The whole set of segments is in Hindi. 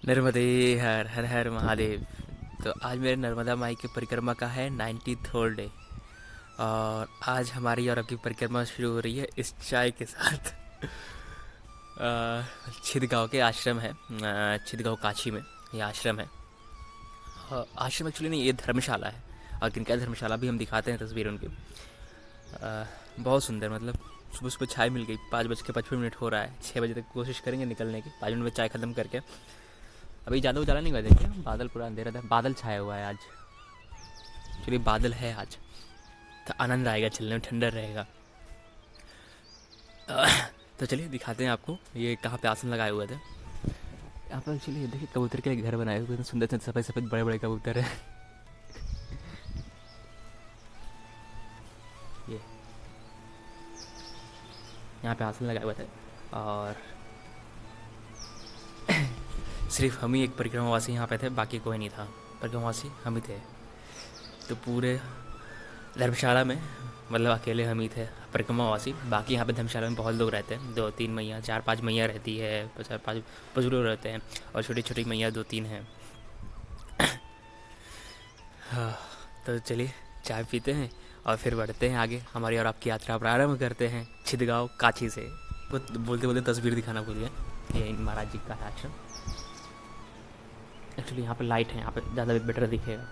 नर्मदे हर हर हर महादेव। तो आज मेरे नर्मदा माई की परिक्रमा का है 93rd डे। और आज हमारी और आपकी परिक्रमा शुरू हो रही है इस चाय के साथ। छिदगांव के आश्रम है, छिदगांव काशी में ये आश्रम है। आश्रम एक्चुअली नहीं, ये धर्मशाला है। और किनका धर्मशाला भी हम दिखाते हैं तस्वीर उनकी। बहुत सुंदर, मतलब सुबह सुबह चाय मिल गई। 5:55 हो रहा है। 6 बजे तक कोशिश करेंगे निकलने की, 5 मिनट में चाय ख़त्म करके। अभी ज़्यादा उजाला नहीं हुआ, देखिए बादल पूरा अंधेरा था, बादल छाया हुआ है आज। एक्चुअली बादल है आज, तो आनंद आएगा चलने में, ठंडा रहेगा। तो चलिए दिखाते हैं आपको ये कहाँ पे आसन लगाए हुए थे। यहाँ पर एक्चुअली ये देखिए कबूतर के लिए घर बनाए हुए हैं, सुंदर से सफ़ेद सफ़ेद बड़े बड़े कबूतर है। ये यहाँ पे आसन लगाए हुए थे और सिर्फ हम ही एक परिक्रमावासी यहाँ पे थे, बाकी कोई नहीं था। परिक्रमावासी हम ही थे। तो पूरे धर्मशाला में मतलब अकेले हम ही थे परिक्रमावासी। बाकी यहाँ पे धर्मशाला में बहुत लोग रहते हैं, 2-3 मैया, 4-5 मैया रहती है, 4-5 बुजुर्ग रहते हैं और छोटी छोटी मैया 2-3 हैं। हाँ, तो चलिए चाय पीते हैं और फिर बढ़ते हैं आगे। हमारी और आपकी यात्रा प्रारंभ करते हैं छिदगांव काशी से। बोलते बोलते तस्वीर दिखाना भूल गया। ये महाराज जी का आश्रम। एक्चुअली यहाँ पे लाइट है, यहाँ पे ज़्यादा बेटर दिखेगा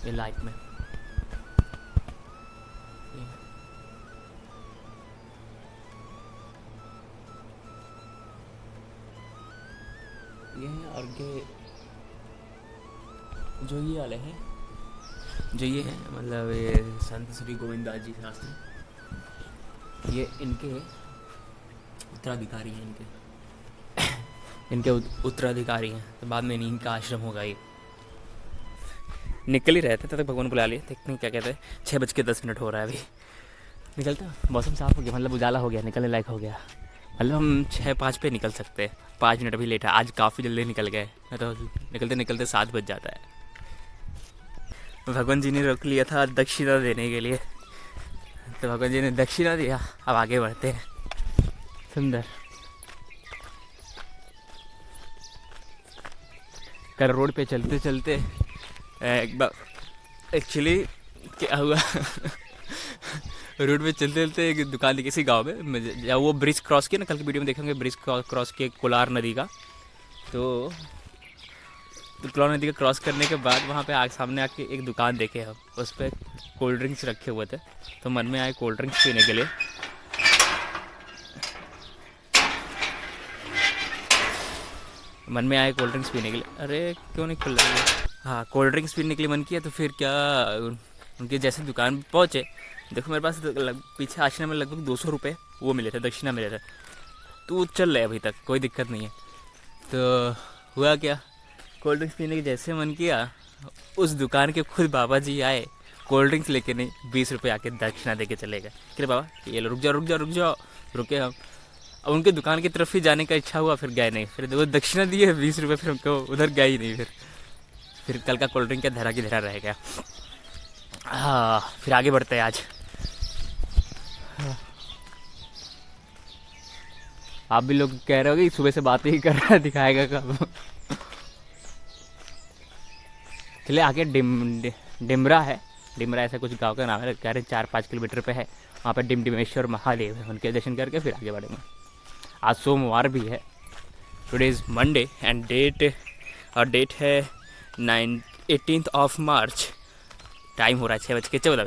ये लाइट में। ये हैं और जो ये वाले हैं, जो ये हैं मतलब ये संत श्री गोविंदास जी शास्त्री, ये इनके उत्तराधिकारी हैं। इनके उत्तराधिकारी हैं। तो बाद में इन्हीं का आश्रम होगा ये। निकल ही रहे थे तब तक भगवान बुला लिए। देखते हैं क्या कहते हैं। 6:10 हो रहा है अभी। निकलता, मौसम साफ हो गया, मतलब उजाला हो गया, निकलने लायक हो गया। मतलब हम 6:05 पे निकल सकते हैं। 5 मिनट अभी लेट है। आज काफ़ी जल्दी निकल गए, तो निकलते निकलते 7 बज जाता है। भगवान जी ने रोक लिया था दक्षिणा देने के लिए, तो भगवान जी ने दक्षिणा दिया। अब आगे बढ़ते हैं। सुंदर कर रोड पे चलते चलते एक बार एक्चुअली क्या हुआ। रोड पे चलते चलते एक दुकान थी किसी गांव में, जब वो ब्रिज क्रॉस किया ना, कल की वीडियो में देखेंगे ब्रिज क्रॉस किया कोलार नदी का। तो कोलार नदी का क्रॉस करने के बाद वहाँ पे सामने आके एक दुकान देखे हम, उस पर कोल्ड ड्रिंक्स रखे हुए थे। तो मन में आए कोल्ड ड्रिंक्स पीने के लिए। अरे क्यों नहीं खुल रही है। हाँ, कोल्ड ड्रिंक्स पीने के लिए मन किया, तो फिर क्या उनके जैसे दुकान पे पहुँचे, देखो मेरे पास पीछे आश्रम में लगभग 200 रुपये वो मिले थे, दक्षिणा मिले थे। तो चल रहे अभी तक, कोई दिक्कत नहीं है। तो हुआ क्या, कोल्ड ड्रिंक्स पीने की जैसे मन किया, उस दुकान के खुद बाबा जी आए, कोल्ड ड्रिंक्स लेके नहीं, 20 रुपये आके दक्षिणा दे के चले गए। कि बाबा ये लो, रुक जाओ रुक जाओ रुक जाओ। रुके हम। अब उनके दुकान की तरफ ही जाने का इच्छा हुआ, फिर गए नहीं। फिर वो दक्षिणा दिए 20 रुपये, फिर उनको उधर गए ही नहीं। फिर कल का कोल्ड ड्रिंक का धरा की धरा रह गया। हाँ, फिर आगे बढ़ते हैं आज। आप भी लोग कह रहे हो कि सुबह से बातें ही कर रहा है, दिखाएगा कब। चलिए आगे डिमरा है। डिमरा ऐसा कुछ गांव का नाम है, कह रहे 4-5 किलोमीटर पे है। वहाँ पर डिमडिमेश्वर महादेव है, उनके दर्शन करके फिर आगे बढ़ेंगे। आज सोमवार भी है। Today is Monday and date है 18 मार्च। टाइम हो रहा है 6:14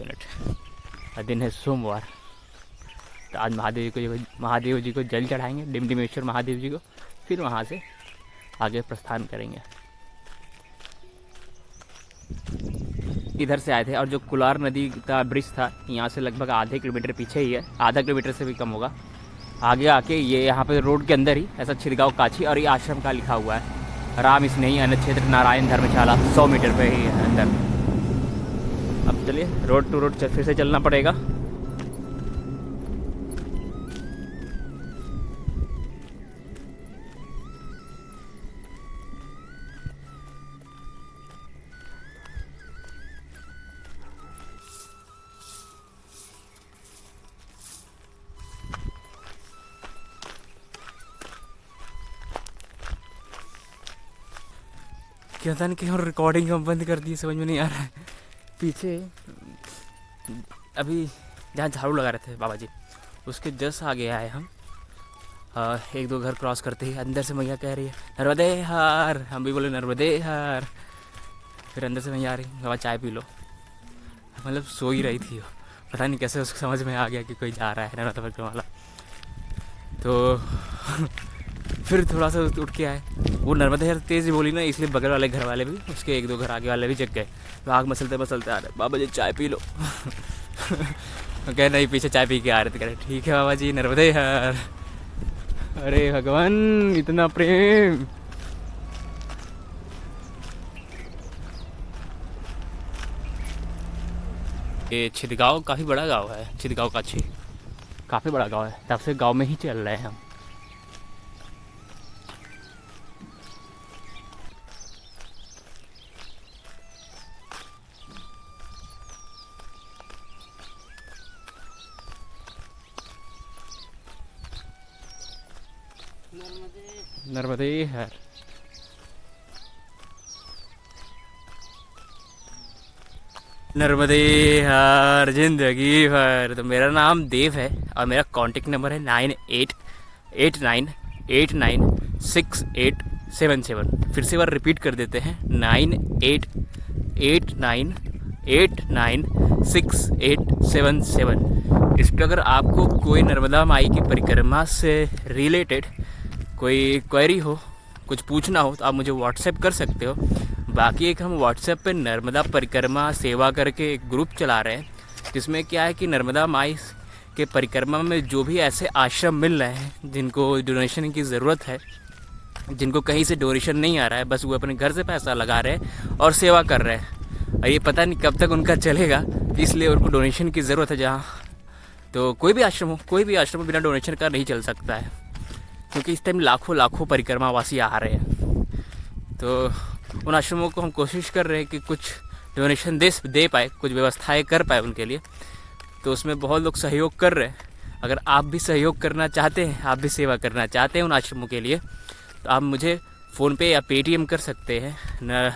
और दिन है सोमवार। तो आज महादेव जी को जल चढ़ाएंगे, डिमडिमेश्वर महादेव जी को। फिर वहाँ से आगे प्रस्थान करेंगे। इधर से आए थे, और जो कोलार नदी का ब्रिज था यहाँ से लगभग आधे किलोमीटर पीछे ही है, आधा किलोमीटर से भी कम होगा। आगे आके ये यहाँ पे रोड के अंदर ही ऐसा छिदगांव काशी, और ये आश्रम का लिखा हुआ है राम स्नेही अन्न क्षेत्र नारायण धर्मशाला, 100 मीटर पे ही है अंदर। अब चलिए रोड टू रोड फिर से चलना पड़ेगा। क्या था कि हम रिकॉर्डिंग हम बंद कर दी, समझ में नहीं आ रहा है। पीछे अभी जहाँ झाड़ू लगा रहे थे बाबा जी, उसके जस्ट आगे आए हम। एक दो घर क्रॉस करते ही अंदर से मैया कह रही है नर्मदे हार, हम भी बोले नर्मदे हार। फिर अंदर से मैया आ रही, बाबा चाय पी लो। मतलब सो ही रही थी वो, पता नहीं कैसे उसको समझ में आ गया कि कोई जा रहा है नर्मदा परिक्रमा वाला। तो फिर थोड़ा सा उठ के आए। वो नर्मदा यार तेज़ ही बोली ना, इसलिए बगल वाले घर वाले भी, उसके एक दो घर आगे वाले भी जग गए। तो आग मसलते मसलते आ रहे, बाबा जी चाय पी लो। कह नहीं, पीछे चाय पी के आ रहे थे। कह रहे ठीक है बाबा जी नर्मदे यार। अरे भगवान इतना प्रेम। ये छिदगांव काफ़ी बड़ा गांव है, छिदगांव का काफ़ी बड़ा गांव है, तब से गांव में ही चल रहे हैं हम। नर्मदे हर। नर्मदे हर जिंदगी भर। तो मेरा नाम देव है और मेरा कॉन्टेक्ट नंबर है 9889868777। फिर से बार रिपीट कर देते हैं 9889868777। इस पर अगर आपको कोई नर्मदा माई की परिक्रमा से रिलेटेड कोई क्वेरी हो, कुछ पूछना हो, तो आप मुझे व्हाट्सएप कर सकते हो। बाकी एक हम व्हाट्सएप पे नर्मदा परिक्रमा सेवा करके एक ग्रुप चला रहे हैं, जिसमें क्या है कि नर्मदा माई के परिक्रमा में जो भी ऐसे आश्रम मिल रहे हैं जिनको डोनेशन की ज़रूरत है, जिनको कहीं से डोनेशन नहीं आ रहा है, बस वो अपने घर से पैसा लगा रहे हैं और सेवा कर रहे हैं, और ये पता नहीं कब तक उनका चलेगा, इसलिए उनको डोनेशन की ज़रूरत है। जहाँ तो कोई भी आश्रम हो बिना डोनेशन का नहीं चल सकता है, क्योंकि इस टाइम लाखों परिक्रमावासी आ रहे हैं। तो उन आश्रमों को हम कोशिश कर रहे हैं कि कुछ डोनेशन दे पाए, कुछ व्यवस्थाएं कर पाए उनके लिए। तो उसमें बहुत लोग सहयोग कर रहे हैं। अगर आप भी सहयोग करना चाहते हैं, आप भी सेवा करना चाहते हैं उन आश्रमों के लिए, तो आप मुझे फ़ोनपे या पेटीएम कर सकते हैं न।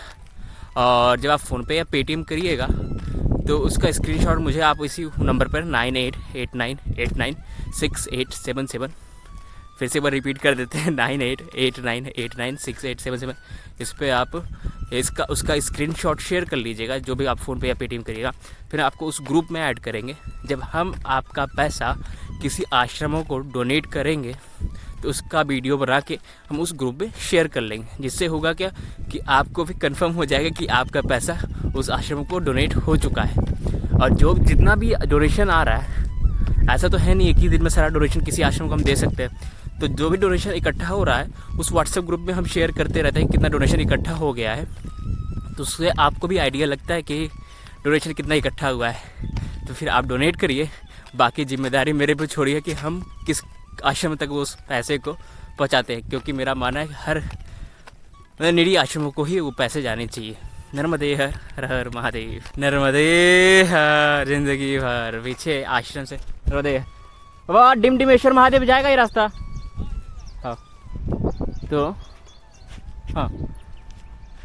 और जब आप फ़ोनपे या पेटीएम करिएगा तो उसका स्क्रीनशॉट मुझे आप इसी नंबर पर 9889896877, फिर से एक बार रिपीट कर देते हैं 9889896877। इस पर आप उसका स्क्रीनशॉट शेयर कर लीजिएगा, जो भी आप फ़ोनपे या पेटीएम करिएगा। फिर आपको उस ग्रुप में ऐड करेंगे। जब हम आपका पैसा किसी आश्रमों को डोनेट करेंगे तो उसका वीडियो बना के हम उस ग्रुप में शेयर कर लेंगे, जिससे होगा क्या कि आपको भी कंफर्म हो जाएगा कि आपका पैसा उस आश्रम को डोनेट हो चुका है। और जो जितना भी डोनेशन आ रहा है, ऐसा तो है नहीं एक ही दिन में सारा डोनेशन किसी आश्रम को हम दे सकते हैं। तो जो भी डोनेशन इकट्ठा हो रहा है उस व्हाट्सएप ग्रुप में हम शेयर करते रहते हैं कितना डोनेशन इकट्ठा हो गया है। तो उससे आपको भी आइडिया लगता है कि डोनेशन कितना इकट्ठा हुआ है। तो फिर आप डोनेट करिए, बाकी जिम्मेदारी मेरे पे छोड़िए कि हम किस आश्रम तक वो उस पैसे को पहुंचाते हैं, क्योंकि मेरा मानना है हर निजी आश्रमों को ही वो पैसे जाने चाहिए। नर्मदे हर हर महादेव। नर्मदे हर जिंदगी भर। पीछे आश्रम से नर्मदे वाह डिमडिमेश्वर महादेव जाएगा ये रास्ता। हाँ तो हाँ,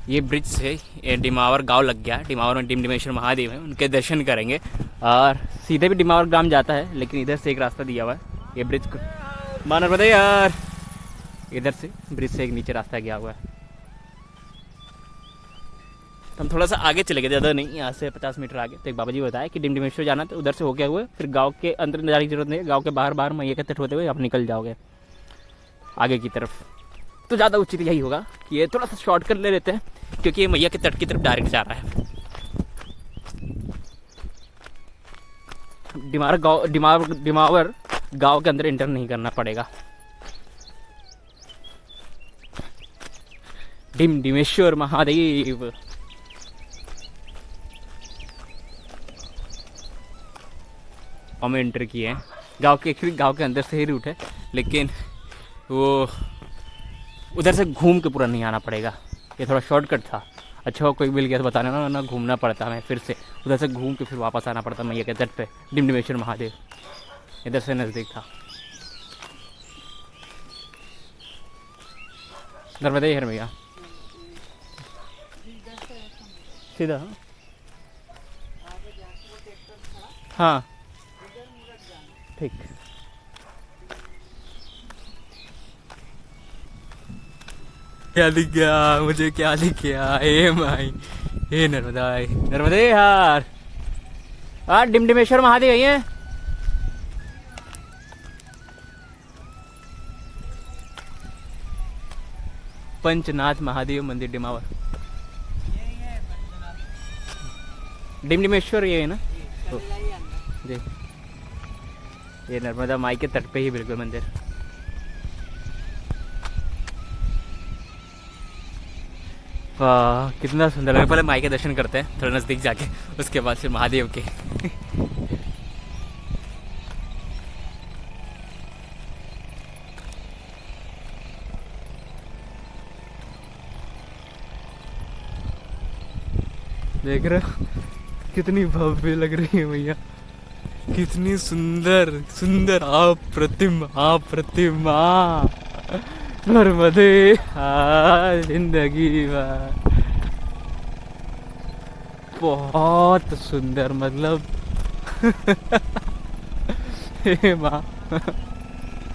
ये ब्रिज से डिमावर गांव लग गया। डिमावर में डिमडिमेश्वर महादेव हैं, उनके दर्शन करेंगे और सीधे भी डिमावर ग्राम जाता है, लेकिन इधर से एक रास्ता दिया हुआ है ये ब्रिज को। मानर बताइए यार, इधर से ब्रिज से एक नीचे रास्ता गया हुआ है। हम थोड़ा सा आगे चले गए, ज़्यादा नहीं, यहाँ से 50 मीटर आगे। तो एक बाबा जी बताया कि डिमडिमेश्वर जाना, तो उधर से होके हुए फिर गांव के अंदर जाने की जरूरत नहीं है, गांव के बाहर मैया के तट होते हुए आप निकल जाओगे आगे की तरफ। तो ज़्यादा उचित यही होगा कि ये थोड़ा सा शॉर्टकट ले लेते हैं, क्योंकि ये मैया के तट की तरफ डायरेक्ट जा रहा है। डिमावर गांव के अंदर एंटर नहीं करना पड़ेगा। डिमडिमेश्वर महादेव। हम एंटर किए हैं गांव के अंदर से ही रूट है, लेकिन वो उधर से घूम के पूरा नहीं आना पड़ेगा। ये थोड़ा शॉर्टकट था। अच्छा हो कोई मिल गया तो बताना ना, वरना घूमना पड़ता हमें, फिर से उधर से घूम के फिर वापस आना पड़ता मैया के तट पे। डिमडिमेश्वर महादेव इधर से नज़दीक था। नर्मदे हर मैया। सीधा। हाँ ठीक। क्या दिख गया मुझे, क्या दिख गया? ए माई, हे नर्मदा, नर्मदे यार। डिमडिमेश्वर महादेव यही है। पंचनाथ महादेव मंदिर डिमावर। डिमडिमेश्वर ये है ना? जी, ये नर्मदा माई के तट पे ही बिल्कुल मंदिर। वाह कितना सुंदर लगा। पहले माई के दर्शन करते हैं थोड़ा नज़दीक जाके, उसके बाद फिर महादेव के। देख रहे हो कितनी भव्य लग रही है मैया, कितनी सुंदर सुंदर। अप्रतिम अप्रतिम। नर्मदे जिंदगी बहुत सुंदर, मतलब हे माँ,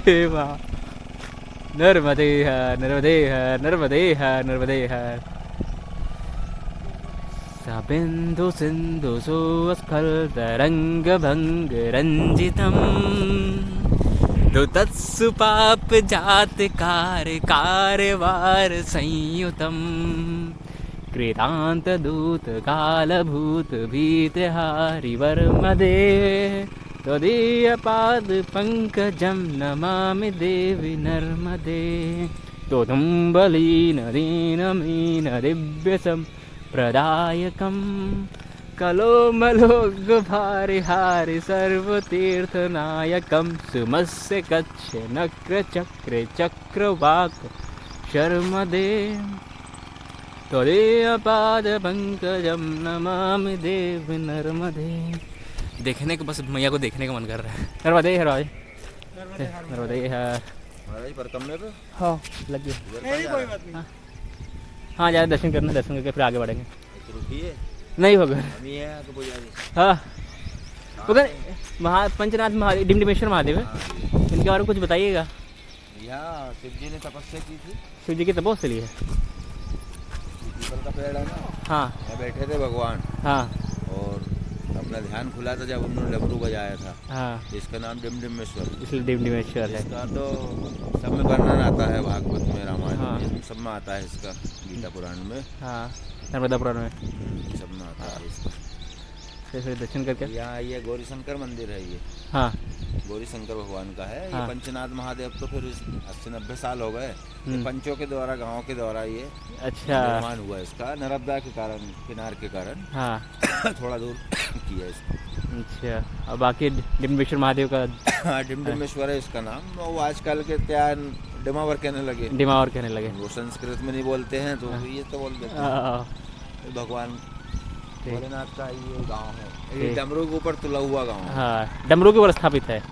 हे माँ। नर्मदे है, नर्मदे है, नर्मदे है, नर्मदे है। बिंदु सिंधु सुस्खलितरंग भंग रंजितम् दुतत्सु पाप जात कार कारवार संयुतम् कृतांत दूत कालभूत भीत हरिवर्मदे त्वदीय पाद पंकजं नमामि देवी नर्मदे तोदुम्बलीन दीनमीन दिव्यसं प्रदायकं कलोमलोगभारिहारि सर्वतीर्थनायकं सुमस्य कच्छ नक्र चक्रे चक्रवाक शर्मदे त्वदीय पाद पंकजं नमामि देवी नर्मदे। देखने को बस मैया को देखने का मन कर रहा है। नर्मदे हर नर्मदे हर पर कमरे पे। हाँ लग गया। कोई बात नहीं। हाँ जाए दर्शन करना, दर्शन करके फिर आगे बढ़ेंगे। रुकिए नहीं होगा। तो उधर पंचनाथ महादेव डिमडिमेश्वर महादेव है, इनके बारे में कुछ बताइएगा। यहाँ शिव जी ने तपस्या की थी। शिव जी की तपस्या है। पीपल का पेड़ है ना, हाँ यहाँ बैठे थे भगवान। हाँ और अपना ध्यान खुला था जब उन्होंने डमरू बजाया था। हाँ इसका नाम डिमडिमेश्वर, इसलिए डिमडिमेश्वर है। इसका तो सब में वर्णन आता है, भागवत में, रामायण हाँ। में, सब में आता है इसका, गीता पुराण में। हाँ नर्मदा पुराण में सब में आता है इसका। फिर दर्शन करके यहाँ ये गौरी शंकर मंदिर है। ये हाँ गौरी शंकर भगवान का है। हाँ। ये पंचनाथ महादेव तो फिर 80-90 साल हो गए। ये पंचों के द्वारा, गांव के द्वारा ये अच्छा निर्माण हुआ इसका, नर्मदा के कारण, किनार के कारण। हाँ थोड़ा दूर किया इसको। अच्छा। और बाकी डिमडिमेश्वर महादेव का हाँ डिमडिमेश्वर है इसका नाम। वो आजकल के क्या डिमावर कहने लगे, डिमावर कहने लगे। वो संस्कृत में नहीं बोलते हैं तो ये तो बोल देते हैं। भगवान भोलेनाथ का ये गांव है। ये डमरू के ऊपर तुला हुआ गांव है। हाँ डमरू के ऊपर स्थापित है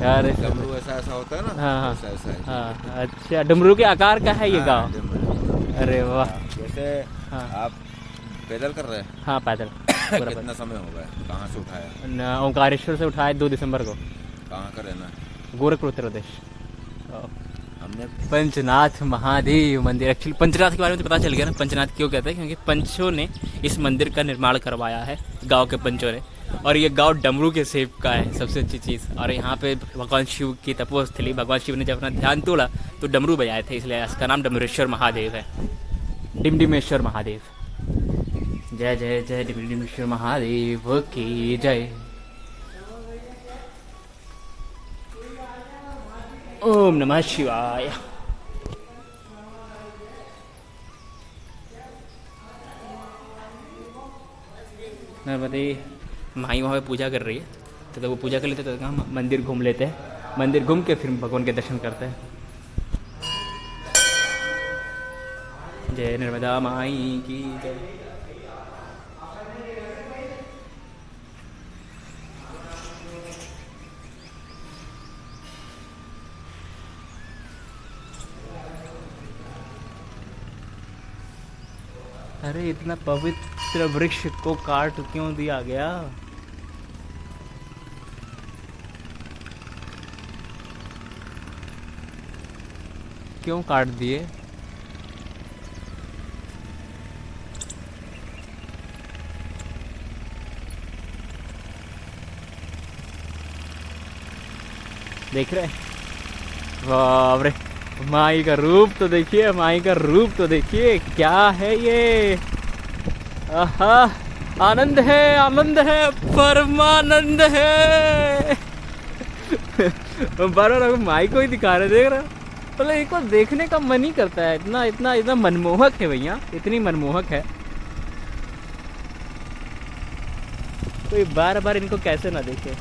यार। डमरू ऐसा ऐसा होता है ना। हाँ ऐसा ऐसा है। हाँ अच्छा, डमरू के आकार का है ये गांव। डमरू। अरे वाह। जैसे हाँ आप पैदल कर रहे हैं। हाँ पैदल। कितना समय हो गया, कहाँ से उठाया? ओंकारेश्वर से उठाया 2 दिसंबर को। कहाँ का रहना? गोरखपुर उत्तर प्रदेश। हमने पंचनाथ महादेव मंदिर, एक्चुअली पंचनाथ के बारे में तो पता चल गया ना, पंचनाथ क्यों कहते हैं, क्योंकि पंचों ने इस मंदिर का निर्माण करवाया है, गांव के पंचों ने। और ये गांव डमरू के सेब का है, सबसे अच्छी चीज़। और यहाँ पे भगवान शिव की तपोस्थली, भगवान शिव ने जब अपना ध्यान तोड़ा तो डमरू बजाए थे, इसलिए इसका नाम डमरेश्वर महादेव है, डिमडिमेश्वर महादेव। जय जय जय डिमडिमेश्वर महादेव की जय। ओम नमः शिवाय। नर्मदे माई वहाँ पे पूजा कर रही है, तो वो पूजा कर लेते तो हम मंदिर घूम लेते हैं। मंदिर घूम के फिर भगवान के दर्शन करते हैं। जय नर्मदा माई की जय। अरे इतना पवित्र वृक्ष को काट क्यों दिया गया? क्यों काट दिए? देख रहे? वाह रे, माई का रूप तो देखिए, माई का रूप तो देखिए, क्या है ये? आहा, आनंद है, परमानंद है। बार माई को ही दिखा रहे, देख रहे? मतलब एक बार देखने का मन ही करता है, इतना इतना इतना मनमोहक है भैया, इतनी मनमोहक है, कोई बार बार इनको कैसे ना देखे।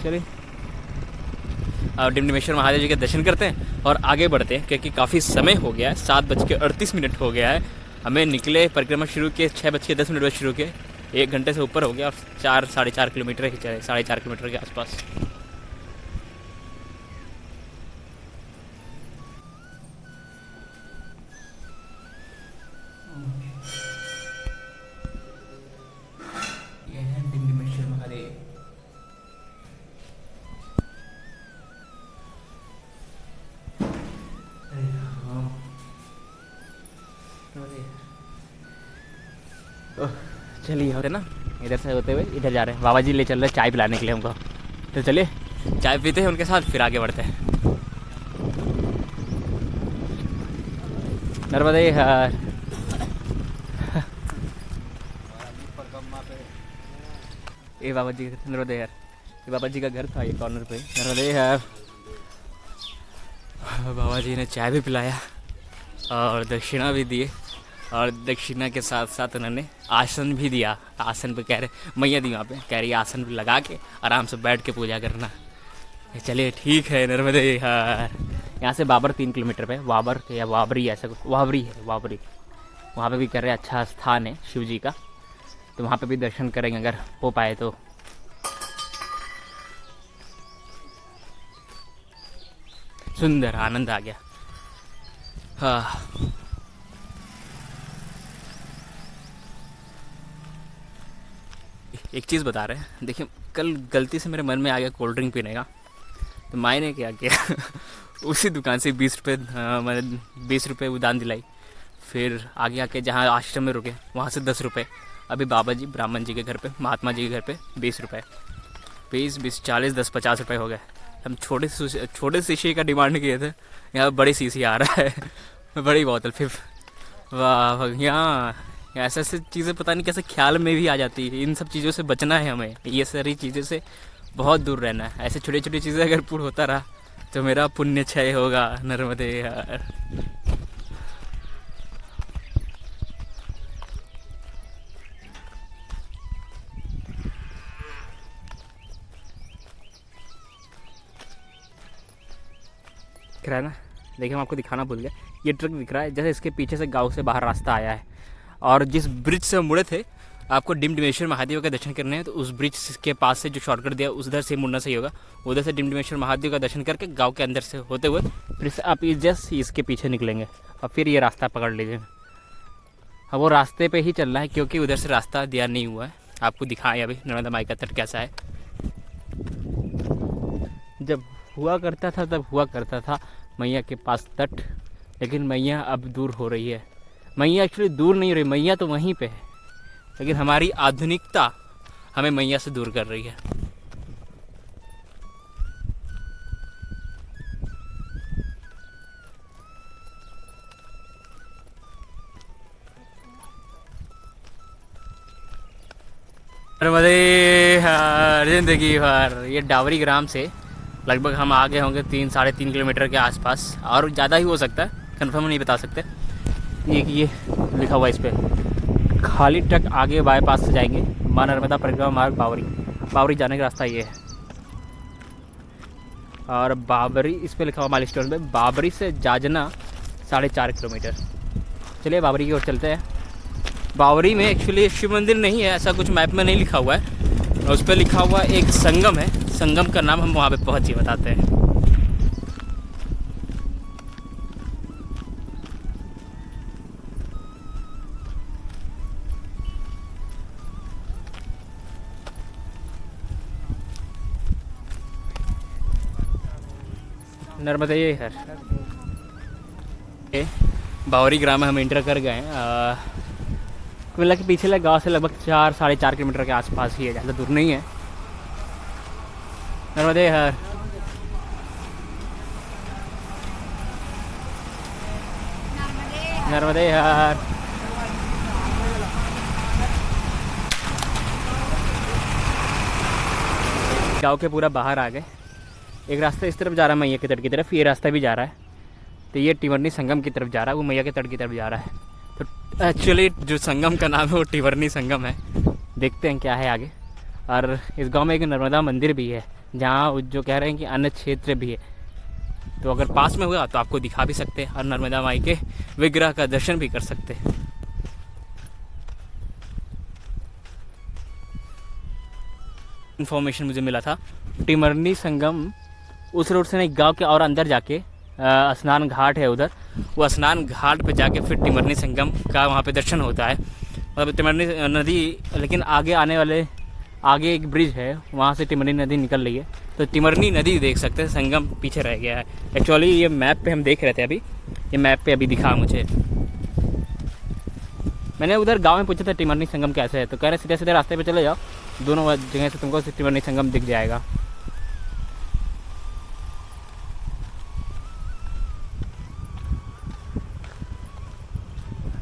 चलिए अब डिम्डमेश्वर महादेव जी के दर्शन करते हैं और आगे बढ़ते हैं, क्योंकि काफ़ी समय हो गया है, 7:38 हो गया है। हमें निकले परिक्रमा शुरू किए 6:10 बजे शुरू किए, 1 घंटे से ऊपर हो गया और 4-4.5 किलोमीटर ही चले, 4.5 किलोमीटर के आसपास। ये है डिम्डमेश्वर महादेव। चलिए होते ना, इधर से होते हुए इधर जा रहे हैं, बाबा जी ले चल रहे चाय पिलाने के लिए हमको। तो चलिए चाय पीते हैं उनके साथ, फिर आगे बढ़ते हैं। नर्मदे हर। ये बाबा जी नर्मदे हर, ये बाबा जी का घर था, ये कॉर्नर पे नर्मदे हर। बाबा जी ने चाय भी पिलाया और दक्षिणा भी दिए, और दक्षिणा के साथ साथ उन्होंने आसन भी दिया। आसन पे कह रहे मैया दी, वहाँ पे कह रही आसन भी लगा के आराम से बैठ के पूजा करना। चलिए ठीक है, नर्मदे हर। यहाँ से बाबर 3 किलोमीटर पे, बाबर या बाबरी ऐसा कुछ, वावरी है, वावरी। वहाँ पे भी कर रहे, अच्छा स्थान है शिव जी का, तो वहाँ पे भी दर्शन करेंगे अगर हो पाए तो। सुंदर, आनंद आ गया। हाँ, एक चीज़ बता रहे हैं, देखिए कल गलती से मेरे मन में आ गया कोल्ड ड्रिंक पीने का, तो माई ने क्या किया उसी दुकान से 20 रुपये, मैंने 20 रुपये उदान दिलाई। फिर आगे आके जहाँ आश्रम में रुके वहाँ से 10 रुपये। अभी बाबा जी ब्राह्मण जी के घर पे, महात्मा जी के घर पे 20 रुपये, 20, 40, 10, 50 रुपये हो गए। हम छोटे शीशे का डिमांड किए थे, यहाँ बड़ी शीशी आ रहा है बड़ी बोतल। फिर वाह यहाँ ऐसे ऐसे चीज़ें पता नहीं कैसे ख्याल में भी आ जाती है। इन सब चीज़ों से बचना है हमें, ये सारी चीज़ों से बहुत दूर रहना है। ऐसे छोटी छोटी चीज़ें अगर पूर्ण होता रहा तो मेरा पुण्य क्षय होगा। नर्मदे हर। दिख रहा है ना, देखिए हम आपको दिखाना भूल गया, ये ट्रक दिख रहा है, जैसे इसके पीछे से गांव से बाहर रास्ता आया है, और जिस ब्रिज से मुड़े थे आपको डिम्डमेश्वर महादेव का दर्शन करने हैं, तो उस ब्रिज के पास से जो शॉर्टकट दिया उधर से मुड़ना सही होगा। उधर से डिम्डमेश्वर महादेव का दर्शन करके गांव के अंदर से होते हुए फिर से आप जस्ट इसके पीछे निकलेंगे और फिर ये रास्ता पकड़ लीजिए। अब वो रास्ते पे ही चलना है, क्योंकि उधर से रास्ता दिया नहीं हुआ है। आपको दिखाएं अभी नर्मदा माई का तट कैसा है। जब हुआ करता था तब हुआ करता था मैया के पास तट, लेकिन मैया अब दूर हो रही है। मैया एक्चुअली दूर नहीं हो रही, मैया तो वहीं पे है, लेकिन हमारी आधुनिकता हमें मैया से दूर कर रही है। नर्मदे हर, जिंदगी भर। ये डावरी ग्राम से लगभग हम आगे होंगे 3-3.5 किलोमीटर के आसपास, और ज़्यादा ही हो सकता है, कंफर्म नहीं बता सकते। ये लिखा हुआ है इस पर, खाली ट्रक आगे बाईपास से जाएंगे, मां नर्मदा परिक्रमा मार्ग बावरी जाने का रास्ता ये है। और बाबरी इस पर लिखा हुआ माइलस्टोन पे, बाबरी से जाजना 4.5 किलोमीटर। चलिए बाबरी की ओर चलते हैं। बावरी में एक्चुअली शिव मंदिर नहीं है, ऐसा कुछ मैप में नहीं लिखा हुआ है, उस पर लिखा हुआ एक संगम है, संगम का नाम हम वहाँ पे पहुँच के बताते हैं। नर्मदे हर बावरी ग्राम में हम इंटर कर गए हैं। कुल्ला के पीछे लगे गाँव से लगभग 4-4.5 किलोमीटर के आसपास ही है, ज़्यादा दूर नहीं है। नर्मदे हर। नर्मदे हर। गाँव के पूरा बाहर आ गए। एक रास्ता इस तरफ जा रहा है मैया के तट की तरफ, ये रास्ता भी जा रहा है, तो ये टिमरनी संगम की तरफ जा रहा है, वो मैया के तट की तरफ जा रहा है। तो एक्चुअली जो संगम का नाम है वो टिमरनी संगम है। देखते हैं क्या है आगे। और इस गांव में एक नर्मदा मंदिर भी है, जहाँ जो कह रहे हैं कि अन्य क्षेत्र भी है, तो अगर पास में हुआ तो आपको दिखा भी सकते हैं और नर्मदा माई के विग्रह का दर्शन भी कर सकते हैं। इन्फॉर्मेशन मुझे मिला था टिमरनी संगम उस रोड से नहीं, गांव के और अंदर जाके स्नान घाट है उधर, वो स्नान घाट पे जाके फिर टिमरनी संगम का वहाँ पे दर्शन होता है। मतलब टिमरनी नदी, लेकिन आगे आने वाले आगे एक ब्रिज है, वहाँ से टिमरनी नदी निकल रही है, तो टिमरनी नदी देख सकते हैं, संगम पीछे रह गया है। एक्चुअली ये मैप पे हम देख रहे थे अभी, ये मैप पे अभी दिखा मुझे। मैंने उधर गांव में पूछा था टिमरनी संगम कैसे है, तो कह रहे सीधे सीधे रास्ते पे चले जाओ, दोनों जगह से तुमको टिमरनी संगम दिख जाएगा।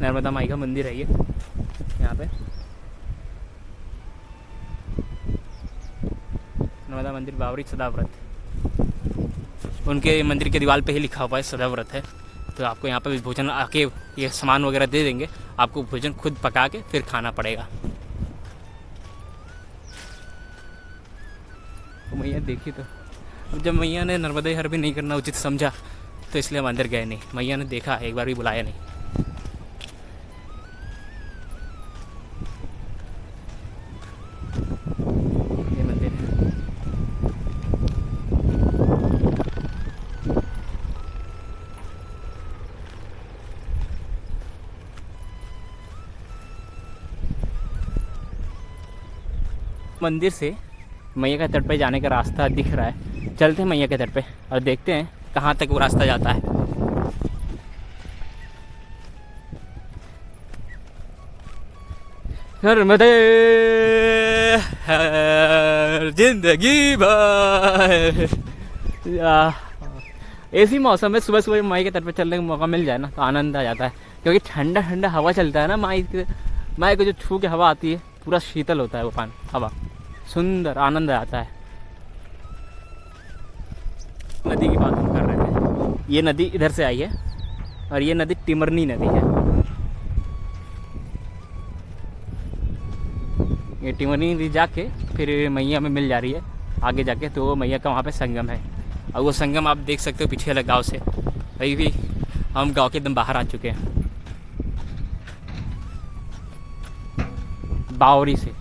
नर्मदा माई का मंदिर है ये यहाँ पे, नर्मदा मंदिर बावरी सदाव्रत। उनके मंदिर के दीवार पे ही लिखा हुआ है सदाव्रत है। तो आपको यहाँ पे भोजन आके ये सामान वगैरह दे देंगे, आपको भोजन खुद पका के फिर खाना पड़ेगा। तो मैया देखी, तो जब मैया ने नर्मदा हर भी नहीं करना उचित समझा, तो इसलिए हम अंदर गए नहीं। मैया ने देखा, एक बार भी बुलाया नहीं। ये मंदिर है। मंदिर से मैया के तट पे जाने का रास्ता दिख रहा है। चलते हैं मैया के तट पे और देखते हैं कहाँ तक वो रास्ता जाता है। नर्मदे हर जिंदगी भर। ऐसी मौसम में सुबह सुबह माई के तट पे चलने का मौका मिल जाए ना, तो आनंद आ जाता है, क्योंकि ठंडा ठंडा हवा चलता है ना। माई को जो छू के हवा आती है, पूरा शीतल होता है वो पानी, हवा सुंदर, आनंद आता है। नदी की बात हम कर रहे थे, ये नदी इधर से आई है और ये नदी टिमरनी नदी है। ये टिमरनी नदी जाके फिर मैया में मिल जा रही है आगे जाके, तो वो मैया का वहाँ पे संगम है। और वो संगम आप देख सकते हो पीछे वाले गाँव से। अभी भी हम गाँव के एकदम बाहर आ चुके हैं, बावरी से।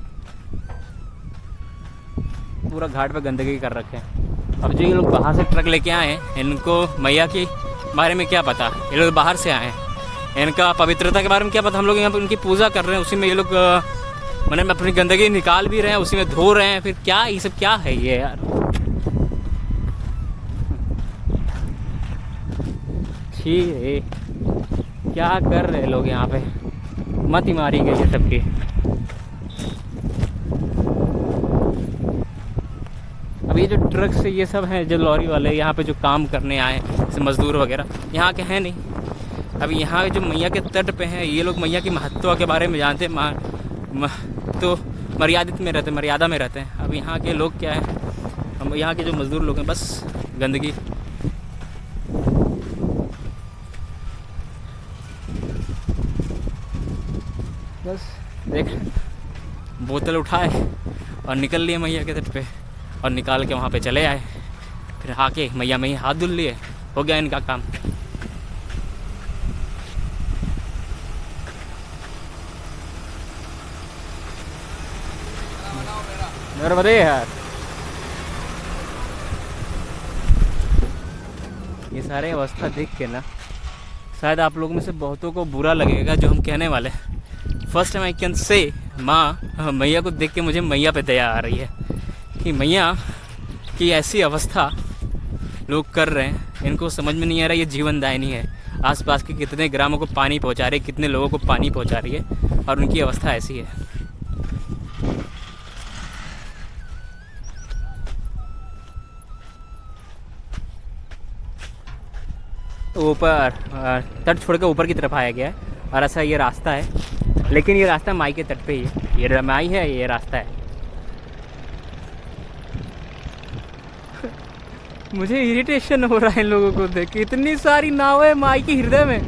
पूरा घाट पे गंदगी कर रखे हैं। अब जो ये लोग बाहर से ट्रक लेके आए हैं, इनको मैया के बारे में क्या पता, ये लोग बाहर से आए हैं, इनका पवित्रता के बारे में क्या पता। हम लोग यहाँ पर उनकी पूजा कर रहे हैं, उसी में ये लोग मैंने अपनी गंदगी निकाल भी रहे हैं, उसी में धो रहे हैं। फिर क्या ये सब क्या है ये यार, छी रे, क्या कर रहे लोग यहाँ पे। मत ही मारी गई है सबकी। अब ये जो ट्रक से ये सब हैं, जो लॉरी वाले यहाँ पे जो काम करने आए हैं, जैसे मजदूर वगैरह, यहाँ के हैं नहीं। अब यहाँ जो मैया के तट पे हैं, ये लोग मैया की महत्व के बारे में जानते हैं, तो मर्यादा में रहते हैं। अब यहाँ के लोग क्या है, हम यहाँ के जो मजदूर लोग हैं, बस गंदगी। बस देख, बोतल उठाए और निकल लिए मैया के तट पे, और निकाल के वहाँ पे चले आए। फिर आके मैया में ही हाथ धुल लिए, हो गया इनका काम। नर्मदे यार, ये सारे अवस्था देख के ना, शायद आप लोगों में से बहुतों को बुरा लगेगा जो हम कहने वाले। First time I can say माँ, मैया को देख के मुझे मैया पे दया आ रही है कि मैया की ऐसी अवस्था लोग कर रहे हैं, इनको समझ में नहीं आ रहा ये जीवनदायिनी है। आसपास के कितने ग्रामों को पानी पहुंचा रही है, कितने लोगों को पानी पहुंचा रही है, और उनकी अवस्था ऐसी है। ऊपर तट छोड़ के ऊपर की तरफ आया गया है, और ऐसा ये रास्ता है, लेकिन ये रास्ता माई के तट पे ही है। ये माई है, ये रास्ता है। मुझे इरिटेशन हो रहा है इन लोगों को देख के। इतनी सारी नावें माई के हृदय में।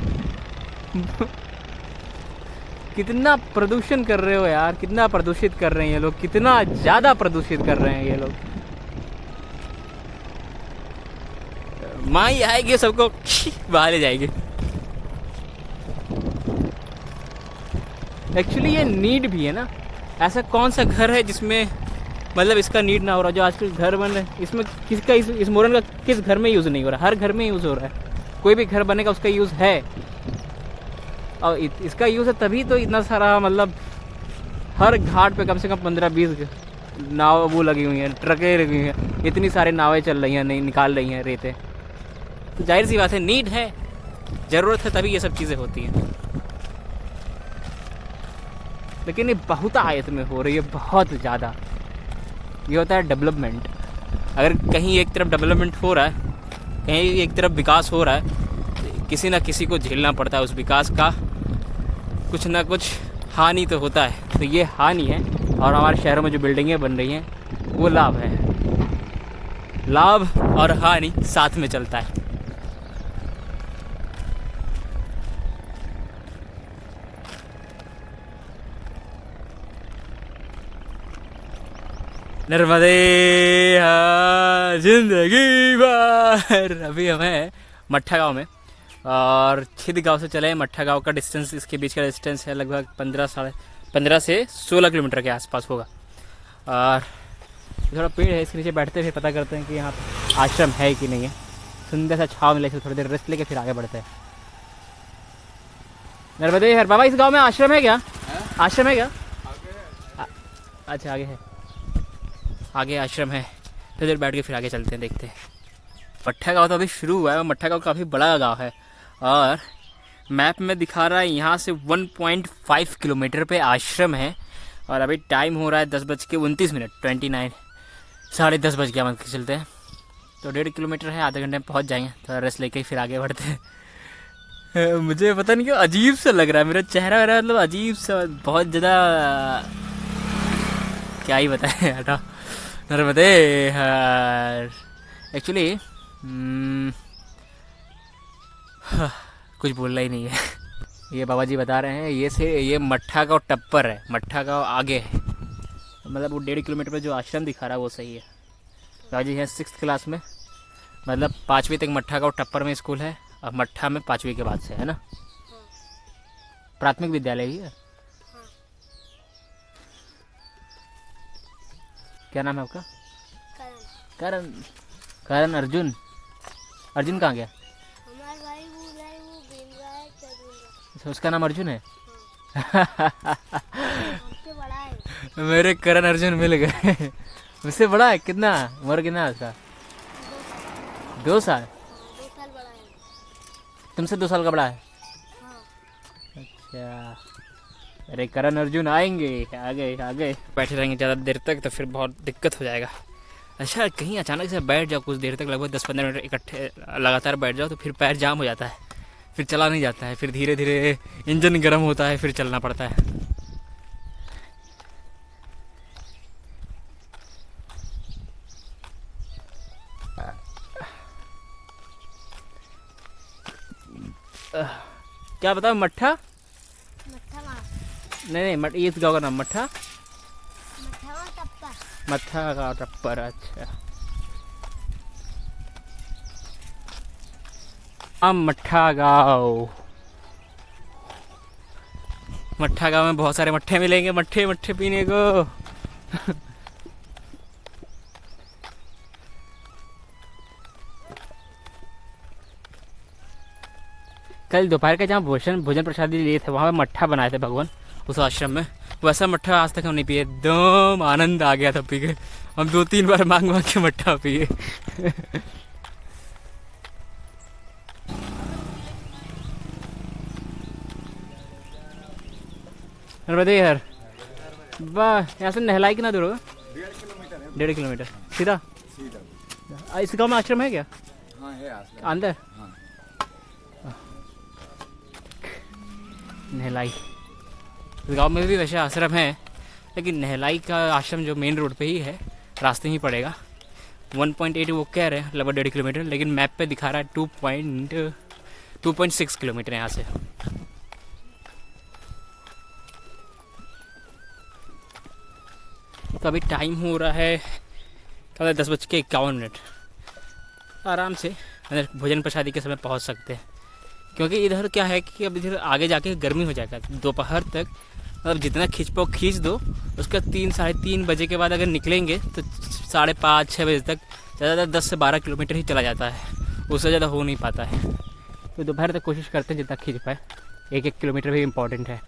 कितना प्रदूषण कर रहे हो यार, कितना प्रदूषित कर रहे हैं ये लोग, कितना ज़्यादा प्रदूषित कर रहे हैं ये लोग। माई आएगी सबको बाहर ले जाएगी। एक्चुअली ये नीड भी है ना, ऐसा कौन सा घर है जिसमें मतलब इसका नीड ना हो रहा। जो आजकल घर बन रहे हैं इसमें किसका इस मोरन का किस घर में यूज़ नहीं हो रहा, हर घर में यूज़ हो रहा है। कोई भी घर बनेगा उसका यूज़ है, और इसका यूज़ है तभी तो इतना सारा मतलब हर घाट पे कम से कम 15-20 नाव वो लगी हुई हैं, ट्रकें लगी हुई हैं, इतनी सारी नावें चल रही हैं, नहीं निकाल रही हैं रेते। तो जाहिर सी बात है, नीड है, ज़रूरत है, तभी ये सब चीज़ें होती हैं। लेकिन ये बहुत आयत में हो रही है, बहुत ज़्यादा। ये होता है डेवलपमेंट। अगर कहीं एक तरफ डेवलपमेंट हो रहा है, कहीं एक तरफ विकास हो रहा है, तो किसी ना किसी को झेलना पड़ता है उस विकास का, कुछ ना कुछ हानि तो होता है। तो ये हानि है, और हमारे शहरों में जो बिल्डिंगें बन रही हैं वो लाभ है। लाभ और हानि साथ में चलता है। नर्मदे जिंदगी भर। अभी हम हैं मट्ठा गांव में, और छिद गांव से चले। मट्ठा गांव का डिस्टेंस, इसके बीच का डिस्टेंस है लगभग 15 से 16 किलोमीटर के आसपास होगा। और थोड़ा पेड़ है, इसके नीचे बैठते हुए पता करते हैं कि यहाँ आश्रम है कि नहीं है। सुंदर सा छाव मिले, थोड़ी देर रेस्ट लेके फिर आगे बढ़ते हैं। नर्मदे हर। बाबा, इस गाँव में आश्रम है क्या? आश्रम है क्या? अच्छा, आगे है, आगे आश्रम है। तो देर बैठ के फिर आगे चलते हैं, देखते हैं। मट्ठा गाँव तो अभी शुरू हुआ है। मट्ठा गाँव काफ़ी बड़ा गाँव है, और मैप में दिखा रहा है यहाँ से 1.5 किलोमीटर पे आश्रम है। और अभी टाइम हो रहा है 10:29, 29, 10:30 बज गया। मतलब चलते हैं तो 1.5 किलोमीटर है, आधे घंटे में पहुँच जाएंगे। थोड़ा रेस्ट लेके फिर आगे बढ़ते हैं। मुझे पता नहीं क्यों अजीब सा लग रहा है, मेरा चेहरा वगैरह मतलब अजीब सा, बहुत ज़्यादा, क्या ही बताएं। हटा। नर्मदे हर। एक्चुअली कुछ बोलना ही नहीं है। ये बाबा जी बता रहे हैं, ये मट्ठा गाँव टप्पर है, मट्ठा गाँव आगे है। मतलब वो 1.5 किलोमीटर पर जो आश्रम दिखा रहा है वो सही है। बाबा जी हैं 6th क्लास में, मतलब 5वीं तक मट्ठा गाँव टप्पर में स्कूल है, और मट्ठा में 5वीं के बाद से है ना। प्राथमिक विद्यालय ही है। क्या नाम है आपका? करण। करण अर्जुन। अर्जुन कहाँ गया? हमारा भाई बोल रहा है वो खेल रहा है, चल रहा अच्छा, उसका नाम अर्जुन है। हमसे बड़ा है। मेरे करण अर्जुन मिल गए। उससे बड़ा है? कितना उम्र, कितना है उसका? 2 साल। 2 साल बड़ा है। तुमसे 2 साल का बड़ा है? हाँ। अच्छा, अरे करण अर्जुन आएंगे, आगे आगे बैठे रहेंगे ज़्यादा देर तक तो फिर बहुत दिक्कत हो जाएगा। अच्छा, कहीं अचानक से बैठ जाओ कुछ देर तक, लगभग 10-15 मिनट इकट्ठे लगातार बैठ जाओ तो फिर पैर जाम हो जाता है, फिर चला नहीं जाता है, फिर धीरे धीरे इंजन गर्म होता है, फिर चलना पड़ता है। क्या बताओ? मट्ठा? मट्ठा मार। नहीं, ये इस गाँव का नाम मट्ठा। मट्ठा मार टप्पा। मट्ठा का टप्पर। अच्छा, मट्ठा गाँव। मट्ठा गाँव में बहुत सारे मट्ठे मिलेंगे, मट्ठे मट्ठे पीने को। कल दोपहर का जहाँ भोजन प्रसादी लिए थे वहाँ पे मट्ठा बनाए थे भगवान उस आश्रम में। वैसा मट्ठा आज तक हम नहीं पिए, एकदम आनंद आ गया था पी के। हम 2-3 बार मांग के मट्ठा पिए। नर्मदे यार वाह, यहाँ से नहलाई कितना दूर होगा? 1.5 किलोमीटर सीधा। इस गाँव में आश्रम है क्या? हाँ है अंदर हाँ। नहलाई, इस गाँव में भी वैसे आश्रम है, लेकिन नहलाई का आश्रम जो मेन रोड पे ही है, रास्ते ही पड़ेगा। 1.8 वो कह रहे हैं, लगभग 1.5 किलोमीटर, लेकिन मैप पे दिखा रहा है 2.6 किलोमीटर यहाँ से। तो अभी टाइम हो रहा है 10:51। आराम से अंदर भोजन प्रसादी के समय पहुँच सकते हैं, क्योंकि इधर क्या है कि अब इधर आगे जाके गर्मी हो जाएगा दोपहर तक। मतलब जितना खींच पाओ खींच दो, उसका 3-3:30 बजे के बाद अगर निकलेंगे तो 5:30-6 बजे तक ज़्यादा 10 से 12 किलोमीटर ही चला जाता है, उससे ज़्यादा हो नहीं पाता है। तो दोपहर तक कोशिश करते हैं जितना खींच पाए, 1-1 किलोमीटर भी इम्पॉर्टेंट है।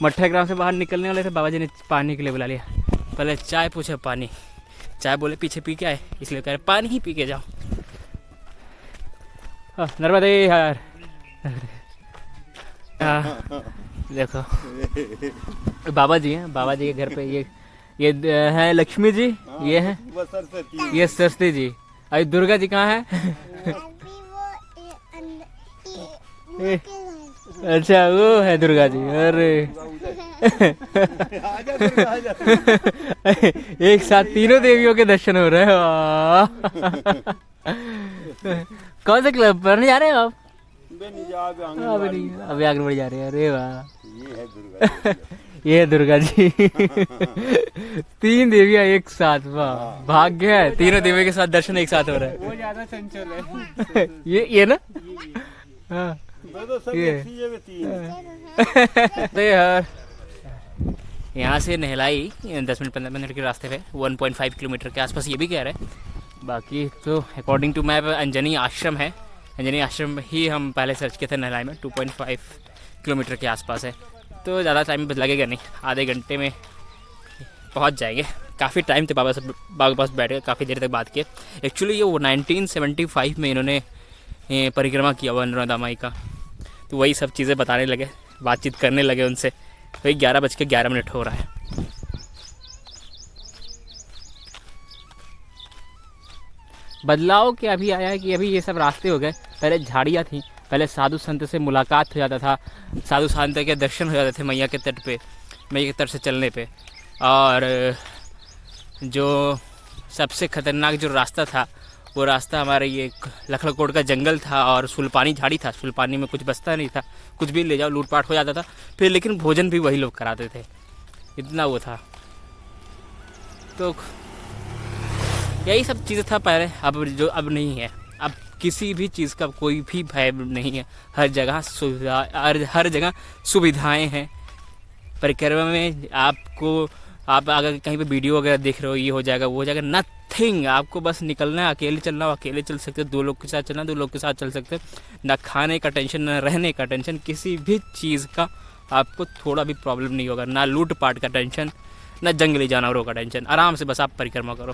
मट्ठा ग्राम से बाहर निकलने वाले थे, बाबा जी ने पानी के लिए बुला लिया। पहले चाय पूछे, पानी, चाय बोले पीछे पी के आए, इसलिए कह रहे पानी ही पी के जाओ। नर्मदे यार, देखो बाबा जी हैं, बाबा जी के घर पे ये है लक्ष्मी जी, ये है ये सरस्वती जी, अभी दुर्गा जी कहाँ है? अभी वो ये अच्छा वो है दुर्गा जी। अरे एक साथ तीनों देवियों के दर्शन हो रहे हैं। वाह। कौन से क्लब पढ़ने जा रहे हो आप? अभी आगे बढ़ जा रहे हैं। अरे वाह, ये है दुर्गा जी। 3 देवियां एक साथ, वाह भाग्य है, तीनों देवियों के साथ दर्शन एक साथ हो रहा है। वो ज्यादा चंचल है। ये ना, हाँ ये तो यार यहाँ से नहलाई 10-15 मिनट के रास्ते पे 1.5 किलोमीटर के आसपास ये भी कह रहे हैं। बाकी तो अकॉर्डिंग टू मैप अंजनी आश्रम है, अंजनी आश्रम ही हम पहले सर्च किए थे। नहलाई में 2.5 किलोमीटर के आसपास है, तो ज़्यादा टाइम लगेगा नहीं, आधे घंटे में पहुंच जाएंगे। काफ़ी टाइम थे बाबा के पास बैठ के, काफ़ी देर तक बात किए। एक्चुअली ये 1975 में इन्होंने परिक्रमा किया हुआ नर्मदा माई का, तो वही सब चीज़ें बताने लगे, बातचीत करने लगे उनसे। वही 11:11 हो रहा है। बदलाव क्या अभी आया है कि अभी ये सब रास्ते हो गए, पहले झाड़ियाँ थी, पहले साधु संत से मुलाकात हो जाता था, साधु संत के दर्शन हो जाते थे मैया के तट पे, मैया के तट से चलने पे। और जो सबसे खतरनाक जो रास्ता था, वो रास्ता हमारे ये लखड़कोट का जंगल था और सुल्पानी झाड़ी था। सुल्पानी में कुछ बचता नहीं था, कुछ भी ले जाओ लूटपाट हो जाता था फिर, लेकिन भोजन भी वही लोग कराते थे, इतना वो था। तो यही सब चीज़ था पहले, अब नहीं है। अब किसी भी चीज़ का कोई भी भय नहीं है, हर जगह सुविधाएं हैं। परिक्रमा में आप अगर कहीं पे वीडियो वगैरह देख रहे हो, ये हो जाएगा वो हो जाएगा, नथिंग। आपको बस निकलना है, अकेले चलना हो अकेले चल सकते हो, 2 लोग के साथ चलना 2 लोग के साथ चल सकते हो। ना खाने का टेंशन, ना रहने का टेंशन, किसी भी चीज़ का आपको थोड़ा भी प्रॉब्लम नहीं होगा। ना लूट पाट का टेंशन, ना जंगली जानवरों का टेंशन। आराम से बस आप परिक्रमा करो।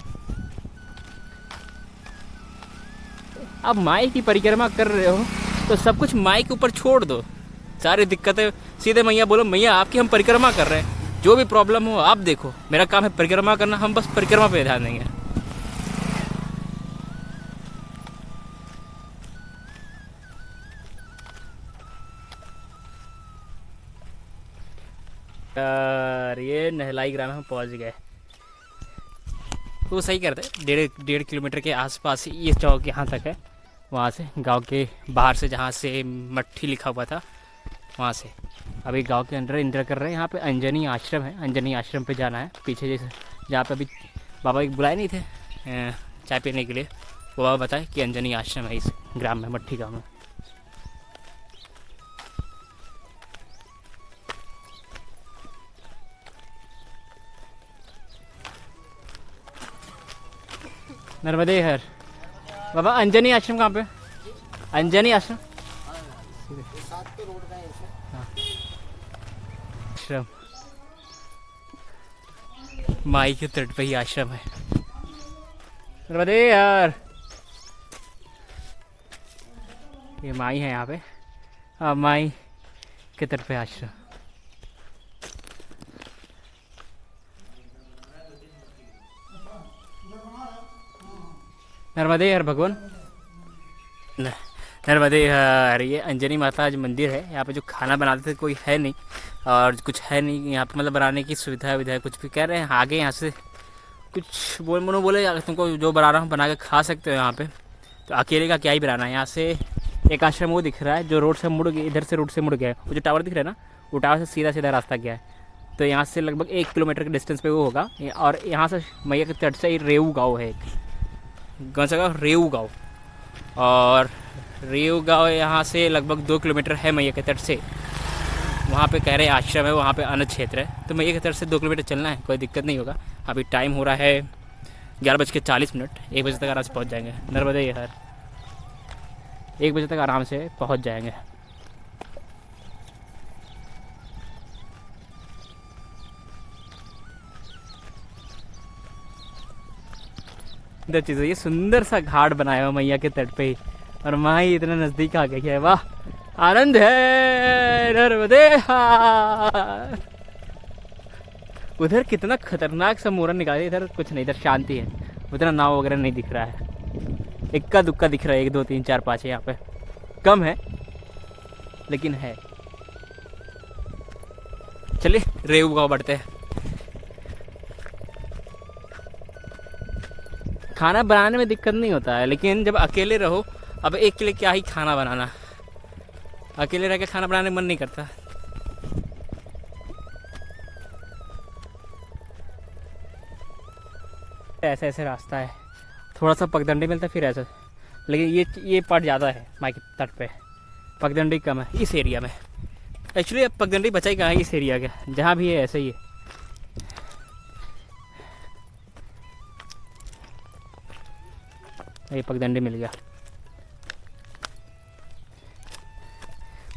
आप माई की परिक्रमा कर रहे हो तो सब कुछ माई के ऊपर छोड़ दो, सारी दिक्कतें सीधे मैया बोलो, मैया आपकी हम परिक्रमा कर रहे हैं, जो भी प्रॉब्लम हो आप देखो, मेरा काम है परिक्रमा करना, हम बस परिक्रमा पे ध्यान देंगे। यार ये नहलाई ग्राम में हम पहुंच गए। तो सही करते, 1.5 किलोमीटर के आसपास ये चौक यहाँ तक है। वहाँ से गांव के बाहर से, जहाँ से मट्ठी लिखा हुआ था, वहाँ से अभी गांव के अंदर इंटर कर रहे हैं। यहाँ पे अंजनी आश्रम है, अंजनी आश्रम पे जाना है। पीछे जैसे जहाँ पे अभी बाबा बुलाए नहीं थे चाय पीने के लिए, वो बाबा बताए कि अंजनी आश्रम है इस ग्राम में, मट्ठी गाँव में। नर्मदे हर बाबा, अंजनी आश्रम कहाँ पे? अंजनी आश्रम आश्रम माई के तट पे ही आश्रम है। नर्मदे यार, ये माई है यहाँ पे। माई के तट पे आश्रम। नर्मदे हर भगवान नर्मदे हर। ये अंजनी माता जो मंदिर है, यहाँ पे जो खाना बनाते थे कोई है नहीं और कुछ है नहीं यहाँ पे, मतलब बनाने की सुविधा विधा कुछ भी। कह रहे हैं आगे यहाँ से कुछ बोले अगर तुमको जो बना रहा हूँ बना के खा सकते हो यहाँ पे। तो अकेले का क्या ही बनाना है। यहाँ से एक आश्रम वो दिख रहा है जो रोड से मुड़ गया, इधर से रोड से मुड़ गया है। वो जो टावर दिख रहा है ना, वो टावर से सीधा सीधा रास्ता गया है। तो यहाँ से लगभग 1 किलोमीटर के डिस्टेंस पे वो होगा। और यहाँ से मैया के तट से रेऊ गाँव है, एक कौन सा गाँव, रेऊ गाँव। और रेऊ गाँव यहाँ से लगभग 2 किलोमीटर है मैया के तट से। वहाँ पे कह रहे आश्रम है, वहाँ पे अनज क्षेत्र है। तो मैया के तट से 2 किलोमीटर चलना है, कोई दिक्कत नहीं होगा। अभी टाइम हो रहा है 11:40। 1 बजे तक आराम से पहुँच जाएंगे नर्मदे हर। 1 बजे तक आराम से पहुँच जाएंगे। इधर चीज़ ये सुंदर सा घाट बनाया हुआ मैया के तट पे ही, और माई इतना नज़दीक आ गई है। वाह आनंद है नर्मदे हर। उधर कितना खतरनाक सा मोरन निकाले, इधर कुछ नहीं, इधर शांति है। उतना नाव वगैरह नहीं दिख रहा है, इक्का दुक्का दिख रहा है, 1 2 3 4 5 है यहाँ पे, कम है लेकिन है। चलिए रेऊ गाँव बढ़ते हैं। खाना बनाने में दिक्कत नहीं होता है, लेकिन जब अकेले रहो, अब एक के लिए क्या ही खाना बनाना, अकेले रह के खाना बनाने में मन नहीं करता। ऐसे ऐसे रास्ता है, थोड़ा सा पगडंडी मिलता है फिर ऐसा, लेकिन ये पार्ट ज़्यादा है माई के तट पे, पगडंडी कम है इस एरिया में। एक्चुअली अब पगडंडी बचा ही कहाँ है इस एरिया का, जहाँ भी है ऐसे ही है। ये पगडंडी मिल गया।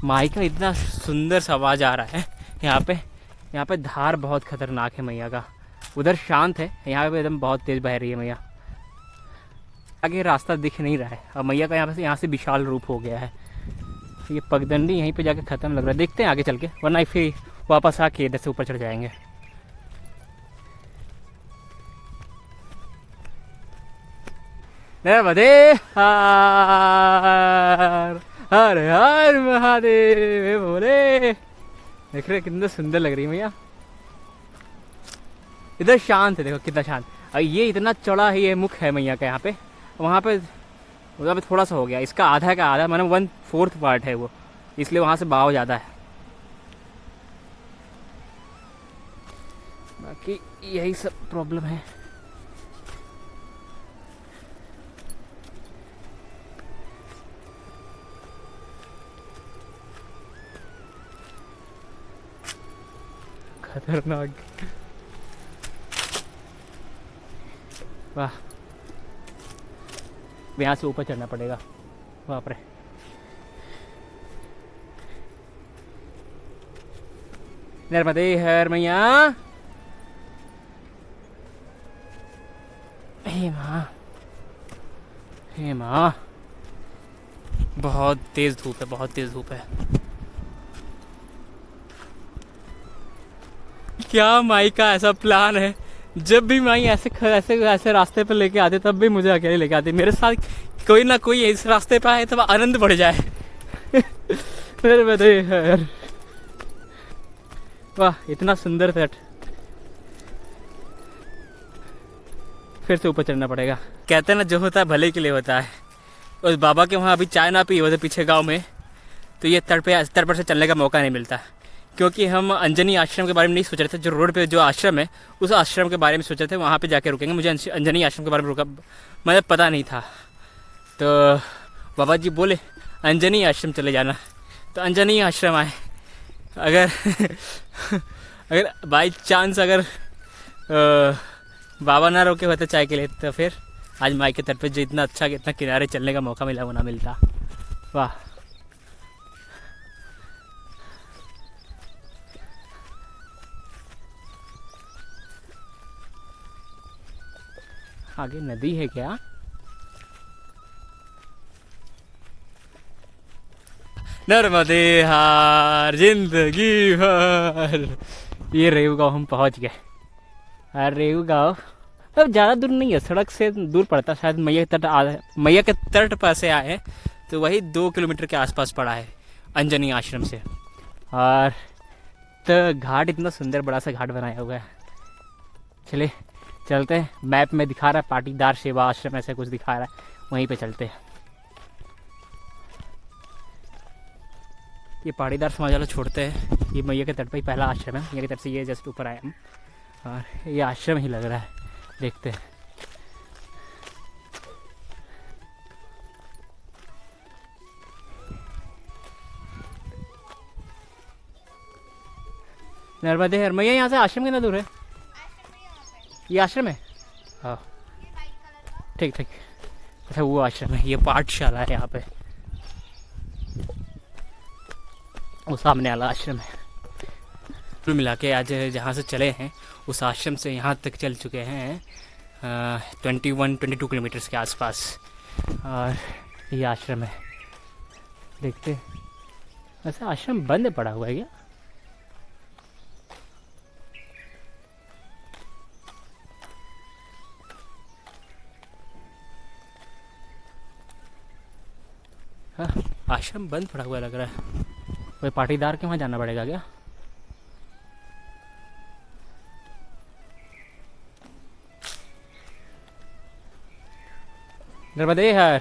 माई का इतना सुंदर सा आवाज़ आ रहा है यहाँ पे धार बहुत खतरनाक है मैया का। उधर शांत है, यहाँ पे एकदम बहुत तेज बह रही है मैया। आगे रास्ता दिख नहीं रहा है, और मैया का यहाँ से विशाल रूप हो गया है। ये पगडंडी यहीं पे जाके ख़त्म लग रहा है, देखते हैं आगे चल के, वरना फिर वापस आके इधर से ऊपर चढ़ जाएंगे। नर्मदे हर हर हर महादेव बोले। देख रहे कितना सुंदर लग रही है मैया। इधर शांत है, देखो कितना शांत। और ये इतना चौड़ा है, ये मुख है मैया का यहाँ पे। वहाँ पे उधर पे थोड़ा सा हो गया, इसका आधा का आधा, मतलब 1/4 पार्ट है वो, इसलिए वहाँ से बहाव ज़्यादा है। बाकी यही सब प्रॉब्लम है। खतरनाक। वाह, यहाँ से ऊपर चढ़ना पड़ेगा। बाप रे, नर्मदे हर मैया। हे माँ, हे माँ, बहुत तेज धूप है, बहुत तेज धूप है। क्या माई का ऐसा प्लान है, जब भी माई ऐसे रास्ते पर लेके आते तब भी मुझे अकेले लेके आते। मेरे साथ कोई ना कोई इस रास्ते पे आए तब आनंद बढ़ जाए। वाह, इतना सुंदर तट। फिर से ऊपर चढ़ना पड़ेगा। कहते हैं ना, जो होता है भले के लिए होता है। उस बाबा के वहाँ अभी चाय ना पी, उधर पीछे गाँव में, तो ये तट पर से चलने का मौका नहीं मिलता। क्योंकि हम अंजनी आश्रम के बारे में नहीं सोच रहे थे, जो रोड पे जो आश्रम है उस आश्रम के बारे में सोच रहे थे, वहाँ पे जाके रुकेंगे। मुझे अंजनी आश्रम के बारे में मतलब पता नहीं था, तो बाबा जी बोले अंजनी आश्रम चले जाना, तो अंजनी आश्रम आए। अगर अगर बाई चांस अगर बाबा ना रोके होते चाय के लिए, तो फिर आज माई के तट पे जो इतना अच्छा, इतना किनारे चलने का मौका मिला वो ना मिलता। वाह, आगे नदी है क्या? नर्मदे हार जिंदगी भर। ये रेऊ गाँव हम पहुंच गए। और रेऊ गाँव अब ज़्यादा दूर नहीं है, सड़क से दूर पड़ता है। शायद मैया के तट पर से आए हैं तो वही 2 किलोमीटर के आसपास पड़ा है अंजनी आश्रम से। और तो घाट इतना सुंदर बड़ा सा घाट बनाया हुआ है। चलिए चलते हैं। मैप में दिखा रहा है पाटीदार सेवा आश्रम ऐसा कुछ दिखा रहा है, वहीं पे चलते हैं। ये पाटीदार समाज वाला छोड़ते हैं। ये मैया के तट पर ही पहला आश्रम है। मैया के तट से ये जस्ट ऊपर आए हम और ये आश्रम ही लग रहा है। देखते हैं। नर्मदे हर मैया यहाँ से आश्रम कितना दूर है? ये आश्रम है। हाँ ठीक ठीक। अच्छा वो आश्रम है, ये पाठशाला है यहाँ पे। वो सामने वाला आश्रम है। कुल मिला के आज जहाँ से चले हैं उस आश्रम से यहाँ तक चल चुके हैं 21-22 किलोमीटर्स के आसपास। और ये आश्रम है, देखते हैं। वैसे आश्रम बंद पड़ा हुआ है क्या? हाँ आश्रम बंद पड़ा हुआ लग रहा है। कोई पाटीदार के वहाँ जाना पड़ेगा क्या? नर्मदे हर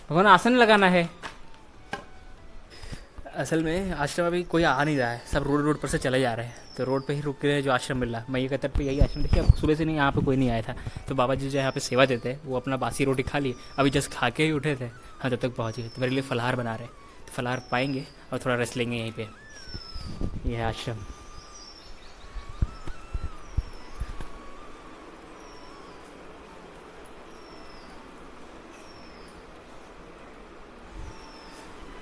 भगवान आसन लगाना है। असल में आश्रम अभी कोई आ नहीं रहा है, सब रोड पर से चले जा रहे हैं। तो रोड पे ही रुक के जो आश्रम मिल रहा है मैया के तट पे, यही आश्रम। देखिए अब सुबह से नहीं यहाँ पे कोई नहीं आया था। तो बाबा जी जो यहाँ पे सेवा देते हैं वो अपना बासी रोटी खा लिए, अभी जस्ट खा के ही उठे थे। हाँ जब तक पहुँच गए तो मेरे लिए फलाहार बना रहे। तो फलाहार पाएंगे और थोड़ा रेस्ट लेंगे यहीं पर। यह है आश्रम।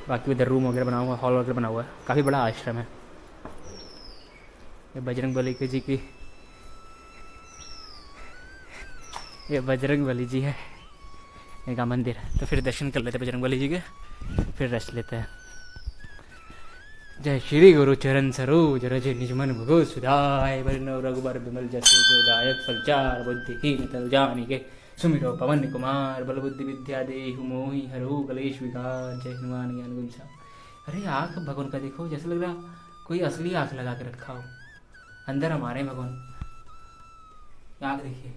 बाकी उधर रूम वगैरह बना हुआ, हॉल वगैरह बना हुआ है। काफ़ी बड़ा आश्रम है। ये बजरंग बली के जी की, ये बजरंग बली जी है इनका मंदिर है। तो फिर दर्शन कर लेते हैं बजरंग बली जी के, फिर रेस्ट लेते हैं। जय श्री गुरु चरण सरोज रज निज मन भगो सुधाय वर्ण रघुबर विमल जसो जो दायक फलचार बुद्धिहीन तनु जानिके सुमिरो पवन कुमार बल बुद्धि विद्या देहु मोहि हरहु कलेश विकार जय हनुमान ज्ञान गुण सागर। अरे आँख भगवान का देखो, जैसे लग रहा कोई असली आँख लगा के रखा हो। अंदर हमारे भगवान आँख देखिए।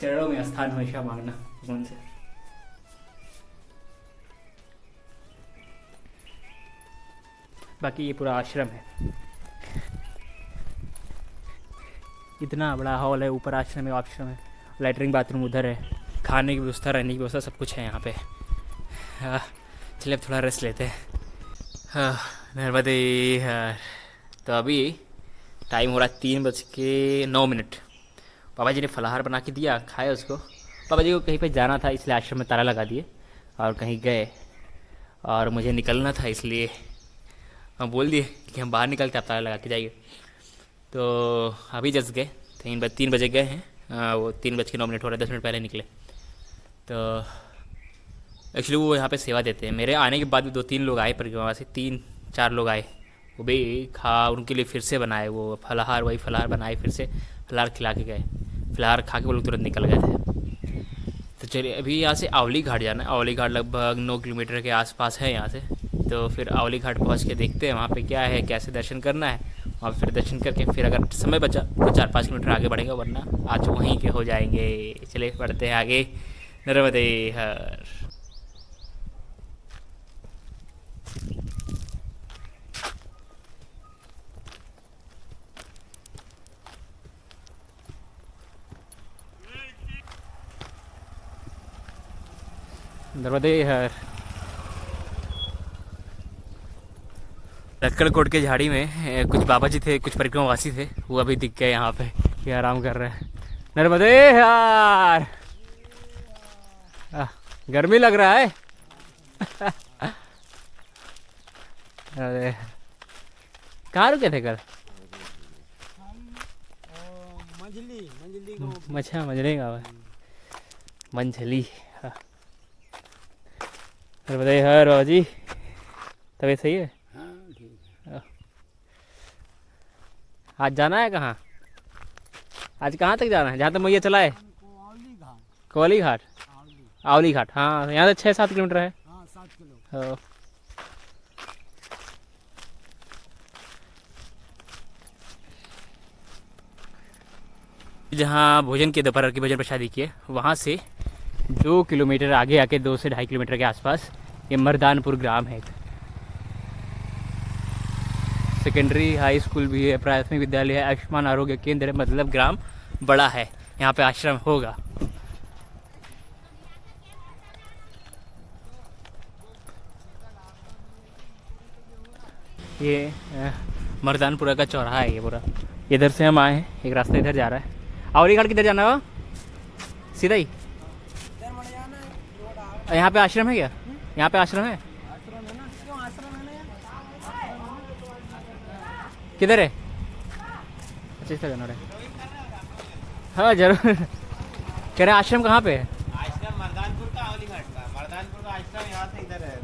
चरणों में स्थान हमेशा मांगना भगवान से। बाकी ये पूरा आश्रम है। इतना बड़ा हॉल है, ऊपर आश्रम है, लैटरिन बाथरूम उधर है, खाने की व्यवस्था, रहने की व्यवस्था, सब कुछ है यहाँ पे। चलिए अब थोड़ा रेस्ट लेते हैं। नर्मदे हर। तो अभी टाइम हो रहा है 3:09। पापा जी ने फलाहार बना के दिया, खाया उसको। पापा जी को कहीं पे जाना था इसलिए आश्रम में ताला लगा दिए और कहीं गए, और मुझे निकलना था इसलिए हम बोल दिए कि हम बाहर निकलते आप ताला लगा के जाइए। तो अभी जस्ट गए, 3 बजे गए हैं। वो 3:09 हो रहा है, 10 मिनट पहले निकले। तो एक्चुअली वो यहाँ पे सेवा देते हैं। मेरे आने के बाद भी 2-3 लोग आए परिक्रमा से, 3-4 लोग आए। वो भी खा, उनके लिए फिर से बनाए वो फलाहार, वही फलाहार बनाए, फिर से फलाहार खिला के गए। फलाहार खा के वो लोग तुरंत निकल गए थे। तो चलिए अभी यहाँ से आवली घाट जाना है। आवली घाट लगभग 9 किलोमीटर के आसपास है यहाँ से। तो फिर आवली घाट पहुँच के देखते हैं वहाँ पे क्या है, कैसे दर्शन करना है। वहाँ फिर दर्शन करके फिर अगर समय बचा तो 4-5 किलोमीटर आगे बढ़ेंगे, वरना आज वहीं के हो जाएंगे। चलिए बढ़ते हैं आगे। नर्मदे हर। नर्मदे हर। लक्कड़कोट के झाड़ी में कुछ बाबा जी थे, कुछ परिक्रमावासी थे, वो अभी दिख गए यहाँ पे, ये आराम कर रहे हैं। नर्मदे यार, गर्मी लग रहा है। अरे कहाँ रुके थे कल? हम अच्छा मंझली गाँव है, मंझली। हाँ और बताइए हर बाबा जी, तबीयत सही है? हाँ ठीक है। आज जाना है कहाँ? आज कहाँ तक जाना है? जहाँ तक मैया चला है? कोली घाट। आवली घाट, हाँ यहाँ से 6-7 किलोमीटर है। हाँ 7 किलो। हाँ। जहाँ भोजन की दोपहर की भोजन प्रसादी की है, वहाँ से 2 किलोमीटर आगे आके 2 से 2.5 किलोमीटर के आसपास ये मर्दानपुर ग्राम है। सेकेंडरी हाई स्कूल भी है, प्राथमिक विद्यालय है, आयुष्मान आरोग्य केंद्र है, मतलब ग्राम बड़ा है। यहाँ पे आश्रम होगा। ये मर्दानपुरा का चौराहा है ये पूरा। इधर से हम आए हैं, एक रास्ता इधर जा रहा है। आवली घाट किधर जाना है? सीधा ही यहाँ पे आश्रम है क्या? यहाँ पे आश्रम है? किधर है? अच्छा इस तरह है। हाँ जरूर। कह रहे आश्रम कहाँ पे है? आश्रम मर्दानपुर का, आवली घाट का। मर्दानपुर का आश्रम यहाँ से इधर है।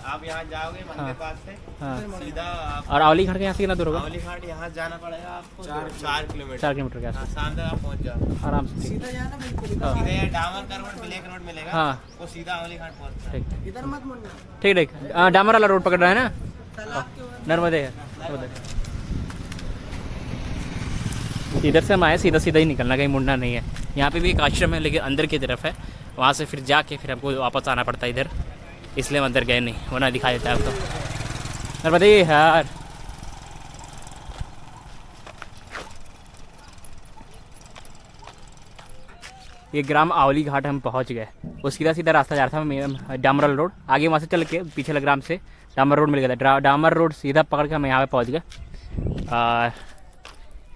आप यहाँ जाओगे मंदिर पास से, हाँ। सीधा आप और आवली घाट के यहाँ से कितना दूर होगा? आवली घाट यहाँ जाना पड़ेगा आपको 4 किलोमीटर। 4 किलोमीटर के हाँ, आसपास शाम तक आप पहुँच जाओ आराम से। सीधा जाना बिल्कुल। हाँ। सीधे डामर का रोड, ब्लैक रोड मिलेगा। हाँ वो सीधा आवली घाट पहुँचता है। ठीक इधर मत मुड़ना। ठीक ठीक। डामर वाला रोड पकड़ रहा है ना? तालाब के ऊपर। नर्मदे है, नर्मदे। इधर से हम आए, सीधा सीधा ही निकलना, कहीं मुड़ना नहीं है। यहाँ पे भी एक आश्रम है लेकिन अंदर की तरफ है, वहाँ से फिर जाके फिर हमको वापस आना पड़ता है इधर, इसलिए हम अंदर गए नहीं, वरना दिखा देता है आपको। नर्मदे यार। ये ग्राम आवली घाट हम पहुँच गए। वो सीधा सीधा रास्ता जा रहा था, डामरल रोड, आगे वहाँ से चल के पीछे वाले ग्राम से डामर रोड मिल गया था। डामर रोड सीधा पकड़ के हम यहाँ पे पहुँच गए।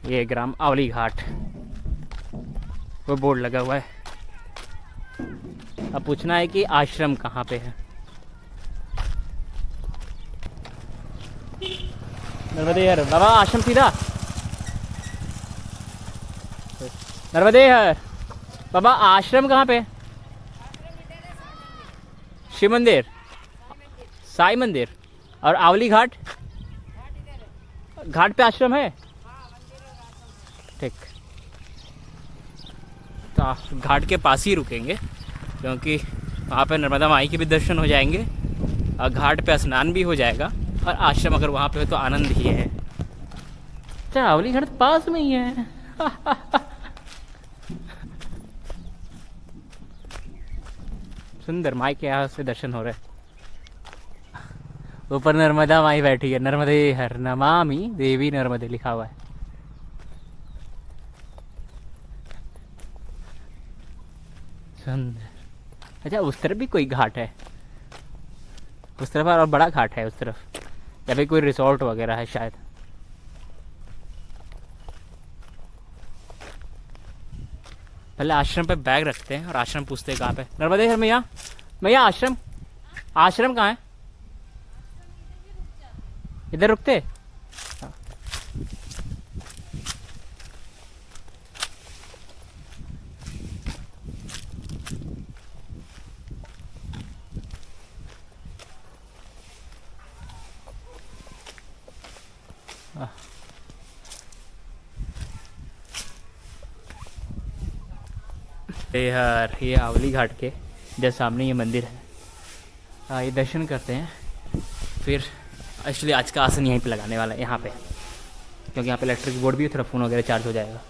ये ग्राम आवली घाट, वो बोर्ड लगा हुआ है। अब पूछना है कि आश्रम कहाँ पे है। नर्मदे हर बाबा, आश्रम सीधा नर्मदे हर बाबा, आश्रम कहाँ पे? शिव मंदिर, साई मंदिर। और आवली घाट, घाट पे आश्रम है? ठीक, तो घाट के पास ही रुकेंगे, क्योंकि वहाँ पे नर्मदा माई के भी दर्शन हो जाएंगे और घाट पे स्नान भी हो जाएगा, और आश्रम अगर वहाँ पे हो तो आनंद ही है। अच्छा आवली घाट पास में ही है। सुंदर माई के यहाँ से दर्शन हो रहे। ऊपर नर्मदा माई बैठी है, नर्मदे हर नमामि देवी नर्मदे लिखा हुआ है। सुंदर। अच्छा उस तरफ भी कोई घाट है? उस तरफ और बड़ा घाट है उस तरफ, या फिर कोई रिसोर्ट वगैरह है शायद। पहले आश्रम पे बैग रखते हैं और आश्रम पूछते हैं कहाँ पे। नर्मदे हर मैया, मैया आश्रम, आश्रम कहाँ है? इधर रुकते? यार ये आवली घाट के जस्ट सामने ये मंदिर है। ये दर्शन करते हैं, फिर एक्चुअली आज का आसन यहीं पे लगाने वाला है, यहाँ पे, क्योंकि यहाँ पे इलेक्ट्रिक बोर्ड भी है, थोड़ा फ़ोन वगैरह चार्ज हो जाएगा।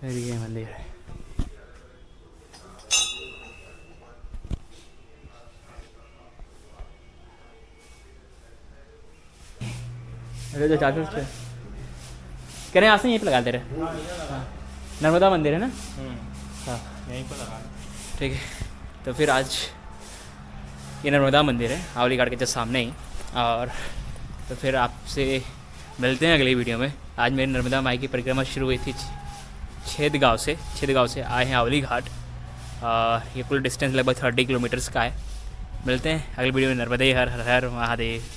फिर ये मंदिर है। अरे जो चार्जर से कह रहे हैं आसन यहीं पे लगा दे रहे। हाँ नर्मदा मंदिर है ना? हाँ यहीं पर लगा। ठीक है, तो फिर आज ये नर्मदा मंदिर है आवली घाट के जस्ट सामने ही। और तो फिर आपसे मिलते हैं अगली वीडियो में। आज मेरी नर्मदा माई की परिक्रमा शुरू हुई थी छेदगांव से आए हैं आवली घाट। ये कुल डिस्टेंस लगभग 30 किलोमीटर्स का है। मिलते हैं अगली वीडियो में। नर्मदे हर हर हर महादेव।